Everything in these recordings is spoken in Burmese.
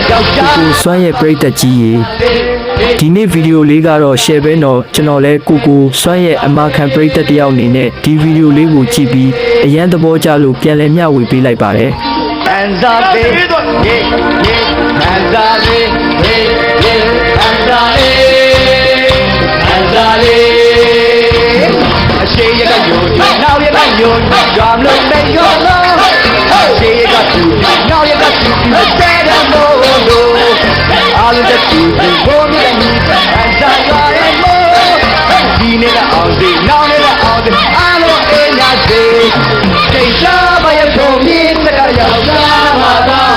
ကိုစွမ်းရဲ့ပရိသတ်ကြီးရေဒီနေ့ဗီဒီယိုလေးကတော့ share ပဲတော့ကျွန်တော်လဲကိုစွမ်းရဲ့အမခံပရိသတ်တယောက်အနေနဲ့ဒီဗီဒီယိုလေးကိုကြည့်ပြီးအရန်သဘောကျလို့ပြန်လည်မျှဝေပေးလိုက်ပါတယ်ရှေးရကယိုနောက်ရကယိုကြမ်းလို့နေရောရှေးရကသူနောက်ရကသူဆဲတယ်မို့အားလုံးတဲ့သူဘုံမြတ်ကြီးအစားရရဲ့မို့ဒီနေ့ကအောင်စီနောက်နေ့ကအောင်စီအားလုံးအင်းညာစီကိစ္စမရဖို့မြင်တဲ့ရောက်လာပါတော့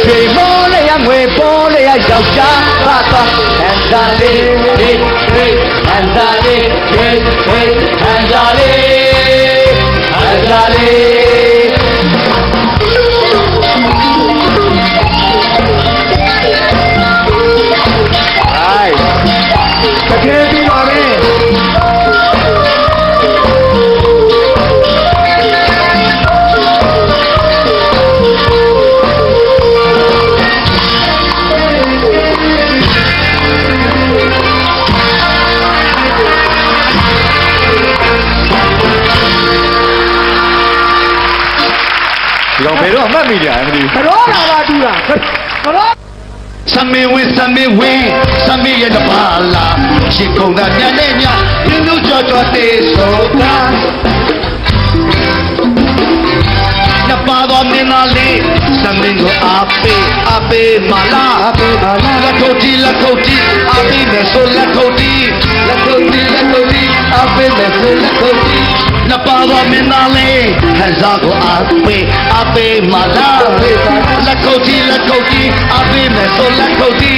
ရှေးမိုးလေးရငွေပေါ်လေးရရောက်ကြပါတော့အန်သာလေးအန်သာလေးAnjali Right Okay be ready Lo pero más mira, pero la va dura. Pero Sami ya la bala. Chico da niña, tiene un chocho te soca. Na pado minali, sami go ape mala. La koti, ape me so la koti, ape me so la koti. Na pado minali, hazago ape mala. La koti, ape me so la koti,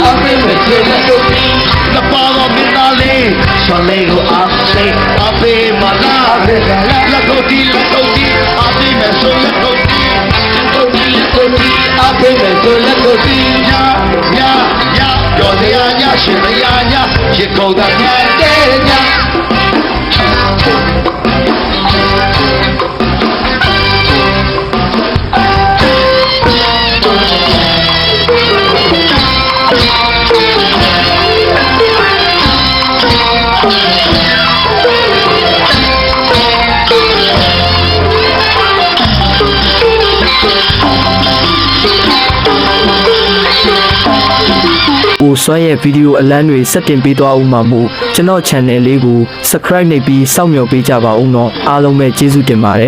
ape me so la koti. Na pado minali, swalego ape mala. La koti, ape me so la koti, ape me so la koti. Ya, yo de aña, chico da niña.ကိုစွမ်းရဲ့ဗီဒီယိုအလံတွေစတင်ပေးသွားဦးမှာမို့ကျွန်တော် channel လေးကို subscribe နှိပ်ပြီးစောင့်မျှော်ပေးကြပါဦးเนาะအားလုံးပဲကျေးဇူးတင်ပါတယ်